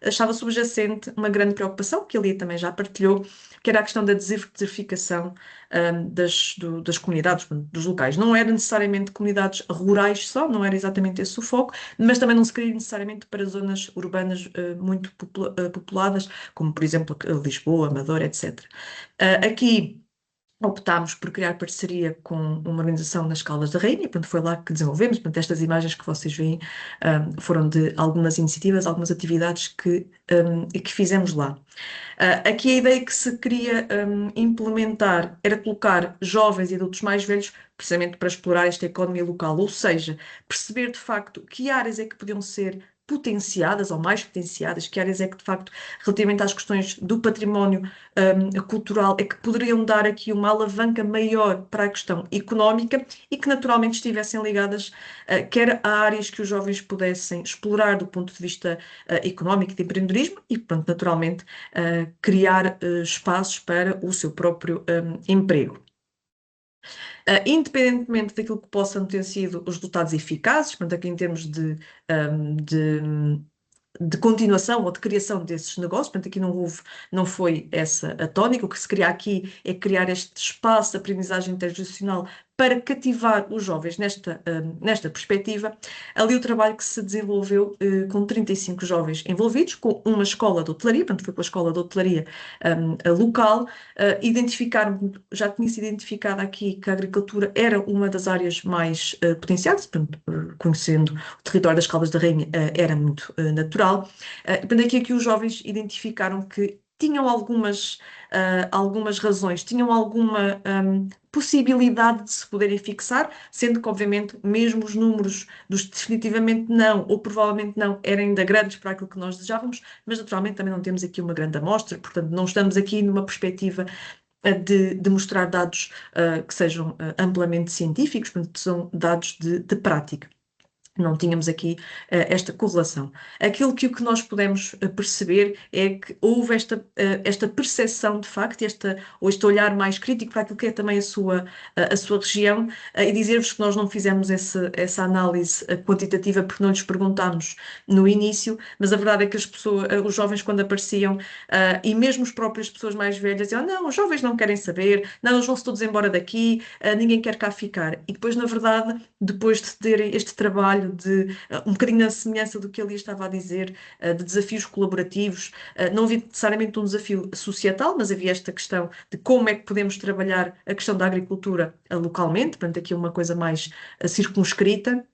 [SPEAKER 3] achava subjacente uma grande preocupação, que a Lia também já partilhou, que era a questão da desertificação das comunidades, dos locais. Não era necessariamente comunidades rurais só, não era exatamente esse o foco, mas também não se queria necessariamente para zonas urbanas muito populadas, como por exemplo Lisboa, Amadora, etc. Aqui optámos por criar parceria com uma organização nas Caldas da Rainha, e portanto foi lá que desenvolvemos. Portanto, estas imagens que vocês veem foram de algumas iniciativas, algumas atividades que fizemos lá. Aqui a ideia que se queria implementar era colocar jovens e adultos mais velhos precisamente para explorar esta economia local, ou seja, perceber de facto que áreas é que podiam ser potenciadas ou mais potenciadas, que áreas é que de facto, relativamente às questões do património cultural, é que poderiam dar aqui uma alavanca maior para a questão económica e que naturalmente estivessem ligadas quer a áreas que os jovens pudessem explorar do ponto de vista económico e de empreendedorismo e, portanto, naturalmente, criar espaços para o seu próprio emprego. Independentemente daquilo que possam ter sido os resultados eficazes, portanto, aqui em termos de continuação ou de criação desses negócios, portanto, aqui não foi essa a tónica. O que se cria aqui é criar este espaço de aprendizagem intergeracional para cativar os jovens nesta perspectiva. Ali o trabalho que se desenvolveu com 35 jovens envolvidos, com uma escola de hotelaria, portanto foi com a escola de hotelaria local, já tinha-se identificado aqui que a agricultura era uma das áreas mais potenciadas, portanto, conhecendo o território das Caldas da Rainha, era muito natural. Portanto, aqui os jovens identificaram que tinham algumas razões, tinham alguma possibilidade de se poderem fixar, sendo que, obviamente, mesmo os números dos definitivamente não, ou provavelmente não, eram ainda grandes para aquilo que nós desejávamos, mas naturalmente também não temos aqui uma grande amostra, portanto, não estamos aqui numa perspectiva de mostrar dados que sejam amplamente científicos, portanto, são dados de prática. Não tínhamos aqui esta correlação. Aquilo que nós pudemos perceber é que houve esta percepção de facto, ou este olhar mais crítico para aquilo que é também a sua região, e dizer-vos que nós não fizemos essa análise quantitativa porque não lhes perguntámos no início, mas a verdade é que os jovens quando apareciam, e mesmo as próprias pessoas mais velhas diziam, não, os jovens não querem saber, não, eles vão-se todos embora daqui, ninguém quer cá ficar. E depois, na verdade, depois de terem este trabalho um bocadinho na semelhança do que ele estava a dizer, de desafios colaborativos, não havia necessariamente um desafio societal, mas havia esta questão de como é que podemos trabalhar a questão da agricultura localmente, portanto aqui uma coisa mais circunscrita.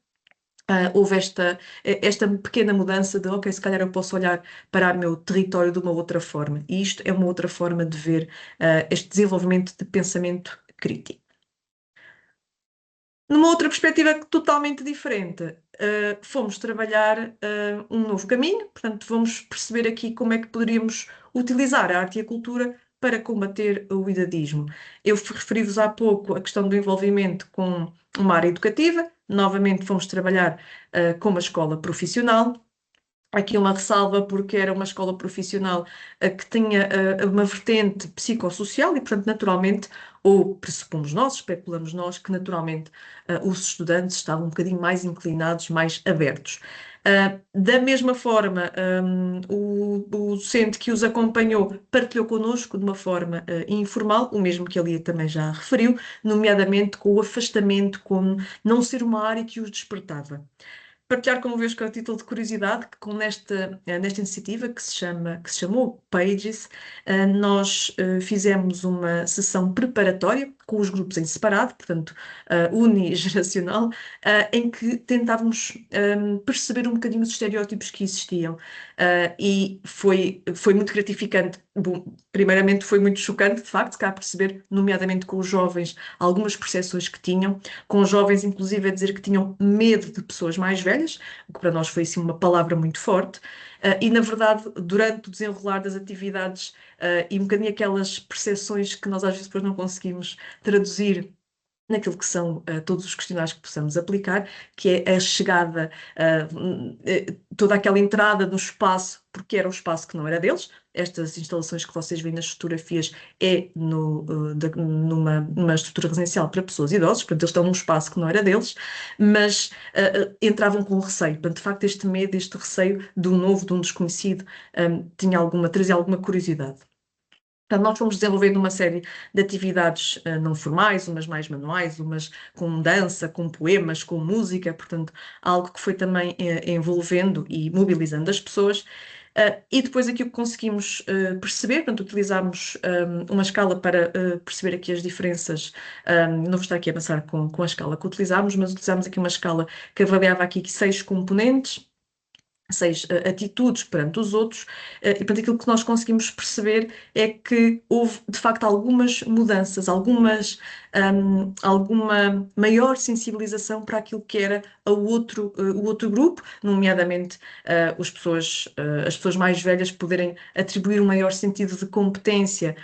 [SPEAKER 3] Houve esta pequena mudança de, ok, se calhar eu posso olhar para o meu território de uma outra forma, e isto é uma outra forma de ver este desenvolvimento de pensamento crítico. Numa outra perspectiva totalmente diferente, fomos trabalhar um novo caminho, portanto, vamos perceber aqui como é que poderíamos utilizar a arte e a cultura para combater o idadismo. Eu referi-vos há pouco a questão do envolvimento com uma área educativa, novamente fomos trabalhar com uma escola profissional. Aqui uma ressalva porque era uma escola profissional que tinha uma vertente psicossocial e, portanto, naturalmente, ou pressupomos nós, especulamos nós, que naturalmente os estudantes estavam um bocadinho mais inclinados, mais abertos. Da mesma forma, o docente que os acompanhou partilhou connosco de uma forma informal, o mesmo que a Lia também já referiu, nomeadamente com o afastamento, com não ser uma área que os despertava. Partilhar convosco a título de curiosidade que nesta iniciativa que se chamou Pages, nós fizemos uma sessão preparatória com os grupos em separado, portanto, unigeracional, em que tentávamos perceber um bocadinho os estereótipos que existiam. E foi muito gratificante. Bom, primeiramente foi muito chocante, de facto, cá perceber, nomeadamente com os jovens, algumas percepções que tinham, com os jovens, inclusive, a dizer que tinham medo de pessoas mais velhas, o que para nós foi, assim, uma palavra muito forte. E, na verdade, durante o desenrolar das atividades e um bocadinho aquelas percepções que nós às vezes depois não conseguimos traduzir naquilo que são todos os questionários que possamos aplicar, que é a chegada, toda aquela entrada no espaço, porque era um espaço que não era deles. Estas instalações que vocês veem nas fotografias é numa estrutura residencial para pessoas idosas, portanto eles estão num espaço que não era deles, mas entravam com receio. Portanto, de facto, este medo, este receio do novo, de um desconhecido, trazia alguma curiosidade. Portanto, nós fomos desenvolvendo uma série de atividades não formais, umas mais manuais, umas com dança, com poemas, com música, portanto, algo que foi também envolvendo e mobilizando as pessoas. E depois aqui o que conseguimos perceber, portanto, utilizámos uma escala para perceber aqui as diferenças. Não vou estar aqui a avançar com a escala que utilizámos, mas utilizámos aqui uma escala que avaliava aqui 6 componentes, 6 atitudes perante os outros, e portanto aquilo que nós conseguimos perceber é que houve de facto algumas mudanças, alguma maior sensibilização para aquilo que era o outro grupo, nomeadamente as pessoas mais velhas poderem atribuir um maior sentido de competência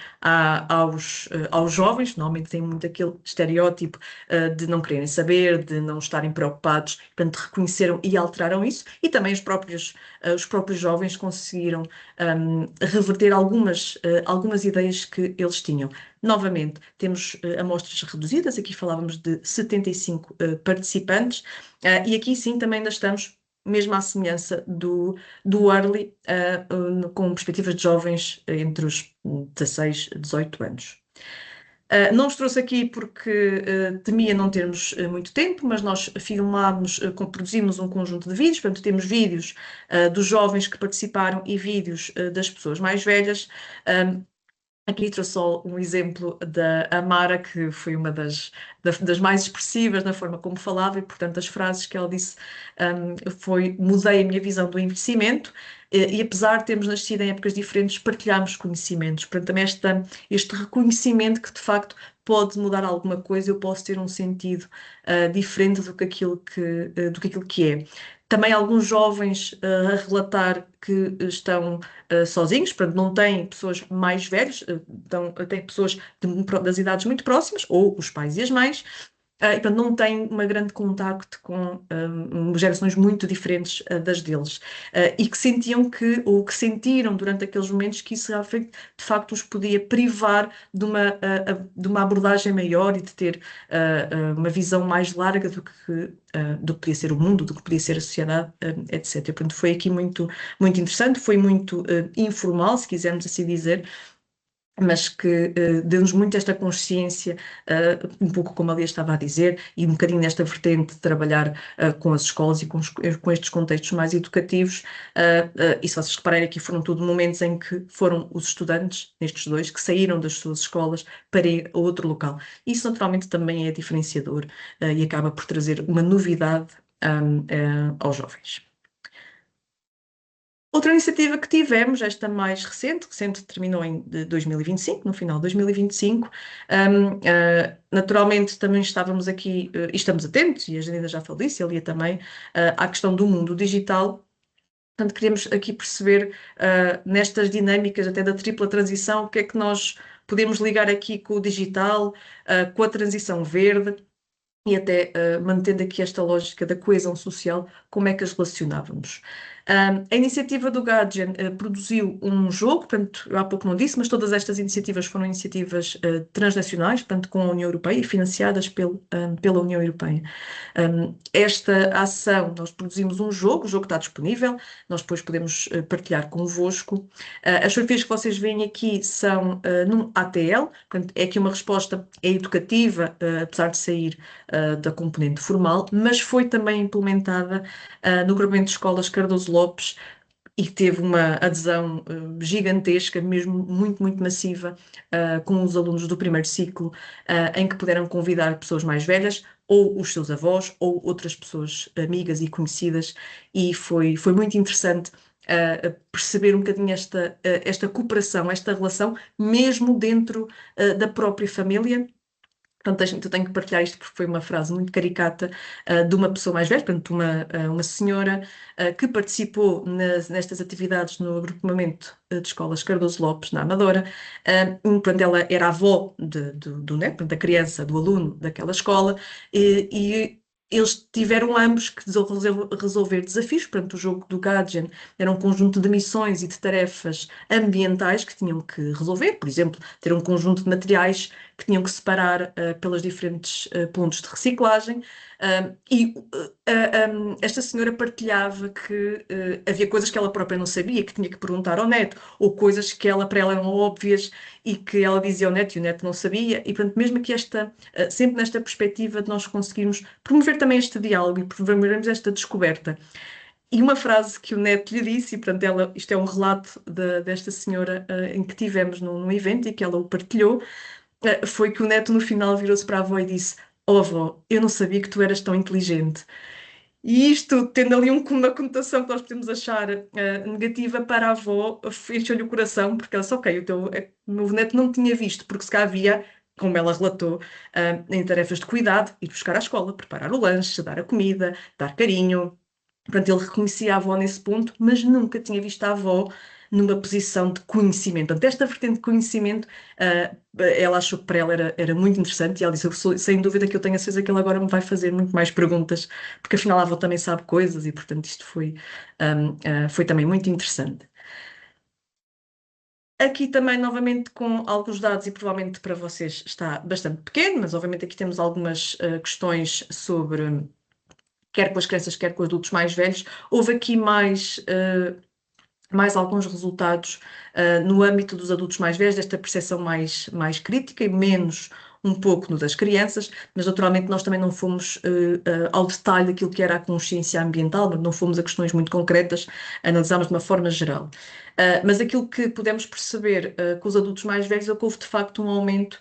[SPEAKER 3] aos jovens. Normalmente tem muito aquele estereótipo de não quererem saber, de não estarem preocupados, portanto reconheceram e alteraram isso, e também os próprios jovens conseguiram reverter algumas ideias que eles tinham. Novamente, temos amostras reduzidas, aqui falávamos de 75 participantes, e aqui sim também ainda estamos mesmo à semelhança do early, com perspectivas de jovens entre os 16 e 18 anos. Não os trouxe aqui porque temia não termos muito tempo, mas nós filmámos, produzimos um conjunto de vídeos, portanto temos vídeos dos jovens que participaram e vídeos das pessoas mais velhas. Aqui trouxe só um exemplo da Amara, que foi uma das mais expressivas na forma como falava, e portanto as frases que ela disse foi: mudei a minha visão do envelhecimento, e apesar de termos nascido em épocas diferentes, partilhámos conhecimentos. Portanto, também este reconhecimento que de facto pode mudar alguma coisa, eu posso ter um sentido diferente do que aquilo que é. Também alguns jovens a relatar que estão sozinhos, portanto não têm pessoas mais velhas, têm pessoas das idades muito próximas, ou os pais e as mães, e portanto não têm um grande contacto com gerações muito diferentes das deles, e que sentiram durante aqueles momentos que isso de facto os podia privar de uma abordagem maior e de ter uma visão mais larga do que podia ser o mundo, do que podia ser a sociedade, etc. Portanto, foi aqui muito, muito interessante, foi muito informal, se quisermos assim dizer, mas que deu-nos muito esta consciência, um pouco como a Lia estava a dizer, e um bocadinho nesta vertente de trabalhar com as escolas e com estes contextos mais educativos. E se vocês repararem aqui, foram tudo momentos em que foram os estudantes, nestes dois, que saíram das suas escolas para ir a outro local. Isso naturalmente também é diferenciador e acaba por trazer uma novidade aos jovens. Outra iniciativa que tivemos, esta mais recente terminou em 2025, no final de 2025, naturalmente também estávamos aqui, e estamos atentos, e a Janina já falou disso, e a Lia também, à questão do mundo digital. Portanto, queríamos aqui perceber, nestas dinâmicas até da tripla transição, o que é que nós podemos ligar aqui com o digital, com a transição verde, e até mantendo aqui esta lógica da coesão social, como é que as relacionávamos. A iniciativa do Guardian produziu um jogo, portanto, eu há pouco não disse, mas todas estas iniciativas foram iniciativas transnacionais, portanto, com a União Europeia e financiadas pela União Europeia. Esta ação, nós produzimos um jogo, o jogo está disponível, nós depois podemos partilhar convosco. As fotografias que vocês veem aqui são num ATL, portanto, é aqui uma resposta educativa, apesar de sair da componente formal, mas foi também implementada no agrupamento de escolas Cardoso Lopes, e teve uma adesão gigantesca, mesmo muito, muito massiva, com os alunos do primeiro ciclo, em que puderam convidar pessoas mais velhas, ou os seus avós, ou outras pessoas amigas e conhecidas, e foi muito interessante perceber um bocadinho esta cooperação, esta relação, mesmo dentro da própria família. Portanto, eu tenho que partilhar isto porque foi uma frase muito caricata de uma pessoa mais velha, portanto, uma senhora que participou nestas atividades no agrupamento de escolas Cardoso Lopes, na Amadora. Portanto, ela era avó do neto, portanto, da criança, do aluno daquela escola, e eles tiveram ambos que resolver desafios. Portanto, o jogo do Gajen era um conjunto de missões e de tarefas ambientais que tinham que resolver, por exemplo, ter um conjunto de materiais que tinham que separar pelos diferentes pontos de reciclagem. Esta senhora partilhava que havia coisas que ela própria não sabia, que tinha que perguntar ao neto, ou coisas que para ela eram óbvias e que ela dizia ao neto e o neto não sabia. E, portanto, mesmo aqui sempre nesta perspectiva de nós conseguirmos promover também este diálogo e promovermos esta descoberta. E uma frase que o neto lhe disse, e portanto isto é um relato desta senhora em que tivemos num evento e que ela o partilhou, foi que o neto no final virou-se para a avó e disse: "Oh avó, eu não sabia que tu eras tão inteligente." E isto, tendo ali uma conotação que nós podemos achar negativa para a avó, encheu-lhe o coração, porque ela disse: "Ok, o meu neto não tinha visto, porque se cá havia, como ela relatou, em tarefas de cuidado, ir buscar à escola, preparar o lanche, dar a comida, dar carinho." Portanto, ele reconhecia a avó nesse ponto, mas nunca tinha visto a avó numa posição de conhecimento. Portanto, esta vertente de conhecimento, ela achou que para ela era muito interessante, e ela disse: sem dúvida que eu tenho a certeza que ele agora me vai fazer muito mais perguntas, porque afinal a avó também sabe coisas, e portanto isto foi também muito interessante. Aqui também, novamente, com alguns dados, e provavelmente para vocês está bastante pequeno, mas obviamente aqui temos algumas questões sobre, quer com as crianças, quer com os adultos mais velhos. Houve aqui mais alguns resultados no âmbito dos adultos mais velhos, desta percepção mais crítica e menos um pouco no das crianças, mas naturalmente nós também não fomos ao detalhe daquilo que era a consciência ambiental, não fomos a questões muito concretas, analisámos de uma forma geral. Mas aquilo que pudemos perceber com os adultos mais velhos é que houve de facto um aumento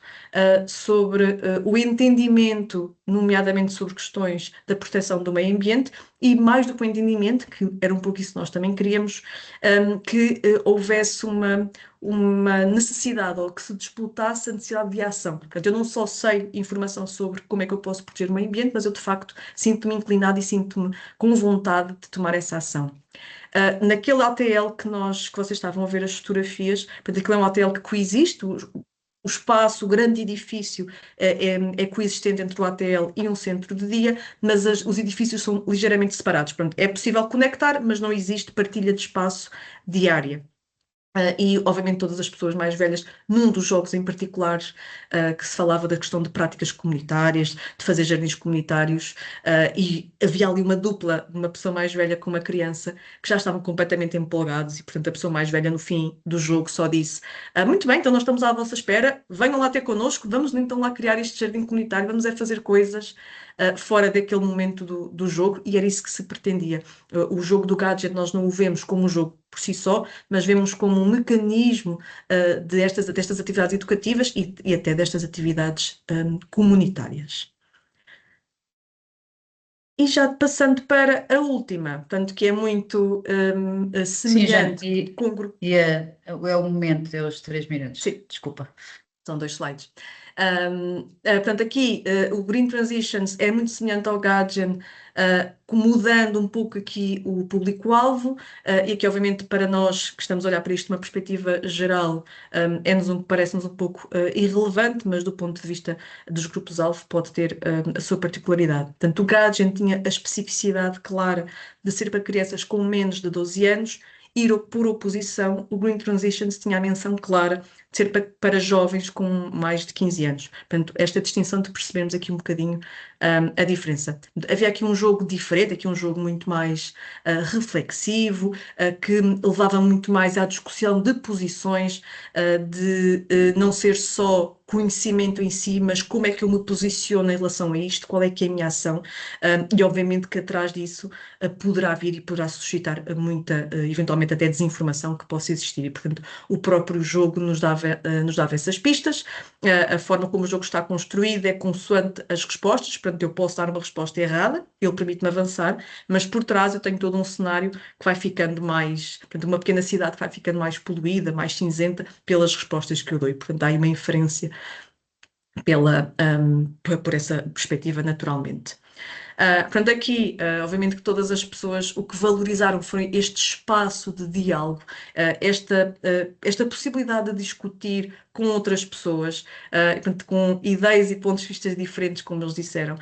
[SPEAKER 3] sobre o entendimento, nomeadamente sobre questões da proteção do meio ambiente, e mais do que o entendimento, que era um pouco isso que nós também queríamos, que houvesse uma necessidade, ou que se disputasse a necessidade de ação. Portanto, eu não só sei informação sobre como é que eu posso proteger o meio ambiente, mas eu de facto sinto-me inclinado e sinto-me com vontade de tomar essa ação. Naquele ATL que vocês estavam a ver as fotografias, portanto, aquele é um ATL que coexiste, o espaço, o grande edifício é coexistente entre o ATL e um centro de dia, mas os edifícios são ligeiramente separados. Portanto, é possível conectar, mas não existe partilha de espaço diária. E, obviamente, todas as pessoas mais velhas, num dos jogos em particular, que se falava da questão de práticas comunitárias, de fazer jardins comunitários, e havia ali uma dupla, uma pessoa mais velha com uma criança, que já estavam completamente empolgados, e, portanto, a pessoa mais velha, no fim do jogo, só disse: "Muito bem, então nós estamos à vossa espera, venham lá ter connosco, vamos então lá criar este jardim comunitário, vamos fazer coisas fora daquele momento do jogo", e era isso que se pretendia. O jogo do gadget nós não o vemos como um jogo por si só, mas vemos como um mecanismo destas atividades educativas e até destas atividades comunitárias. E já passando para a última, portanto, que é muito
[SPEAKER 1] Sim, Jane,
[SPEAKER 3] semelhante com o grupo.
[SPEAKER 1] é o momento, é os 3 minutos.
[SPEAKER 3] Sim.
[SPEAKER 1] Desculpa.
[SPEAKER 3] São 2 slides. Portanto, aqui o Green Transitions é muito semelhante ao Gajen, mudando um pouco aqui o público-alvo, e aqui, obviamente, para nós que estamos a olhar para isto de uma perspectiva geral, parece-nos um pouco irrelevante, mas do ponto de vista dos grupos-alvo pode ter a sua particularidade. Portanto, o Gajen tinha a especificidade clara de ser para crianças com menos de 12 anos, e por oposição, o Green Transitions tinha a menção clara de ser para jovens com mais de 15 anos. Portanto, esta distinção de percebermos aqui um bocadinho a diferença. Havia aqui um jogo diferente, aqui um jogo muito mais reflexivo, que levava muito mais à discussão de posições, de não ser só conhecimento em si, mas como é que eu me posiciono em relação a isto, qual é que é a minha ação, e obviamente que atrás disso poderá vir e poderá suscitar muita, eventualmente até desinformação que possa existir, e portanto o próprio jogo nos dava essas pistas. A forma como o jogo está construído é consoante as respostas, portanto eu posso dar uma resposta errada, ele permite-me avançar, mas por trás eu tenho todo um cenário que vai ficando mais, portanto uma pequena cidade que vai ficando mais poluída, mais cinzenta pelas respostas que eu dou, e portanto há aí uma inferência por essa perspectiva naturalmente. Portanto, aqui, obviamente que todas as pessoas o que valorizaram foi este espaço de diálogo, esta possibilidade de discutir com outras pessoas, portanto, com ideias e pontos de vista diferentes, como eles disseram,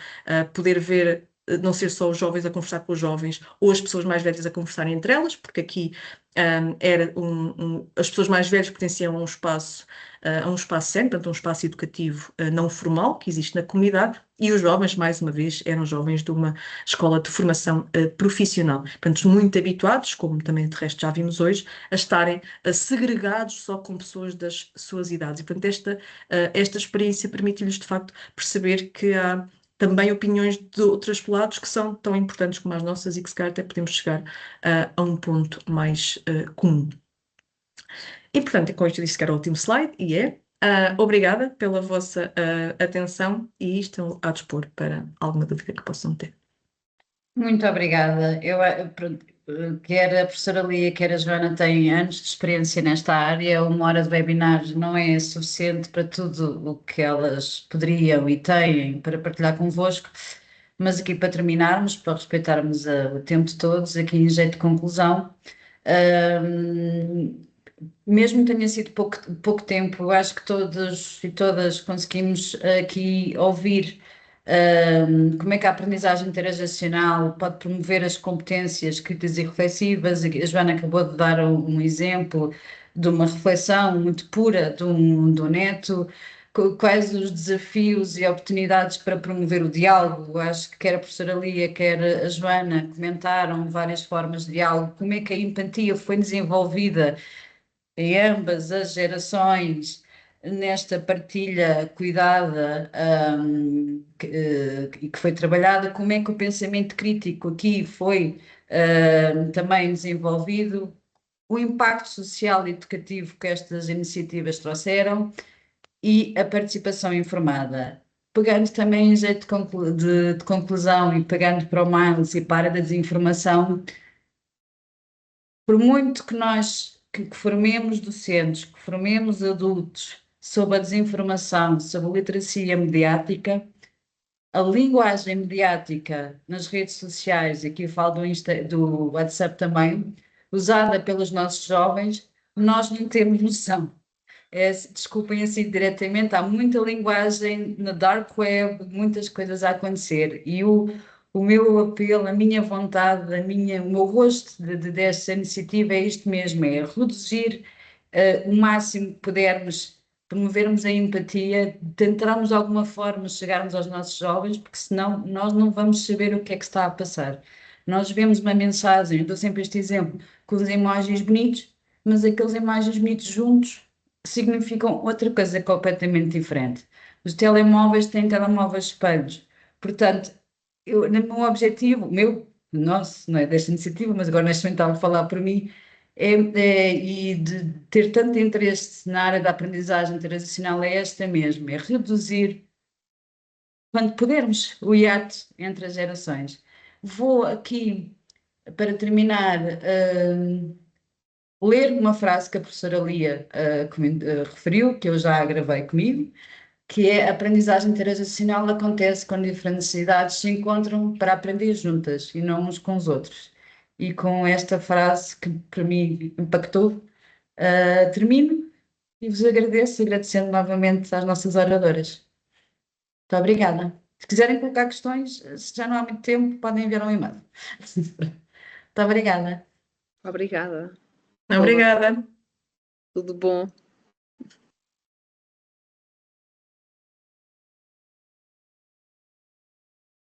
[SPEAKER 3] poder ver não ser só os jovens a conversar com os jovens ou as pessoas mais velhas a conversarem entre elas, porque aqui as pessoas mais velhas pertenciam a um espaço sério, portanto, um espaço educativo não formal que existe na comunidade, e os jovens, mais uma vez, eram jovens de uma escola de formação profissional. Portanto, muito habituados, como também de resto já vimos hoje, a estarem segregados só com pessoas das suas idades. E, portanto, esta experiência permite-lhes, de facto, perceber que há também opiniões de outros lados que são tão importantes como as nossas e que se calhar até podemos chegar a um ponto mais comum. E, portanto, com isto disse que era o último slide, e obrigada pela vossa atenção, e estou a dispor para alguma dúvida que possam ter.
[SPEAKER 1] Muito obrigada. Pronto, quer a professora Lia, quer a Joana têm anos de experiência nesta área. 1 hora de webinar não é suficiente para tudo o que elas poderiam e têm para partilhar convosco, mas aqui para terminarmos, para respeitarmos o tempo de todos, aqui em jeito de conclusão, mesmo que tenha sido pouco tempo, eu acho que todos e todas conseguimos aqui ouvir como é que a aprendizagem interacional pode promover as competências críticas e reflexivas. A Joana acabou de dar um exemplo de uma reflexão muito pura do neto. Quais os desafios e oportunidades para promover o diálogo? Eu acho que quer a professora Lia, quer a Joana comentaram várias formas de diálogo, como é que a empatia foi desenvolvida em ambas as gerações nesta partilha cuidada e que foi trabalhada, como é que o pensamento crítico aqui foi também desenvolvido, o impacto social e educativo que estas iniciativas trouxeram e a participação informada. Pegando também em jeito de conclusão e pegando para o Miles e para a desinformação, por muito que nós que formemos docentes, que formemos adultos sobre a desinformação, sobre a literacia mediática, a linguagem mediática nas redes sociais, e aqui eu falo do WhatsApp também, usada pelos nossos jovens, nós não temos noção. Desculpem assim diretamente, há muita linguagem na dark web, muitas coisas a acontecer, e o meu apelo, a minha vontade, o meu rosto desta iniciativa é isto mesmo, é reduzir o máximo que pudermos, promovermos a empatia, tentarmos de alguma forma chegarmos aos nossos jovens, porque senão nós não vamos saber o que é que está a passar. Nós vemos uma mensagem, eu dou sempre este exemplo, com os emojis bonitos, mas aqueles emojis bonitos juntos significam outra coisa completamente diferente. Os telemóveis têm telemóveis espelhos. Portanto, no meu objetivo, nosso, não é desta iniciativa, mas agora neste momento estava a falar por mim, e de ter tanto interesse na área da aprendizagem interacional é esta mesmo, é reduzir, quando pudermos, o hiato entre as gerações. Vou aqui, para terminar, ler uma frase que a professora Lia referiu, que eu já gravei comigo, que é: a aprendizagem interacional acontece quando diferentes idades se encontram para aprender juntas e não uns com os outros. E com esta frase que para mim impactou, termino e vos agradeço, agradecendo novamente às nossas oradoras. Muito obrigada. Se quiserem colocar questões, se já não há muito tempo, podem enviar um e-mail. Muito obrigada.
[SPEAKER 2] Obrigada.
[SPEAKER 3] Obrigada.
[SPEAKER 2] Tudo bom.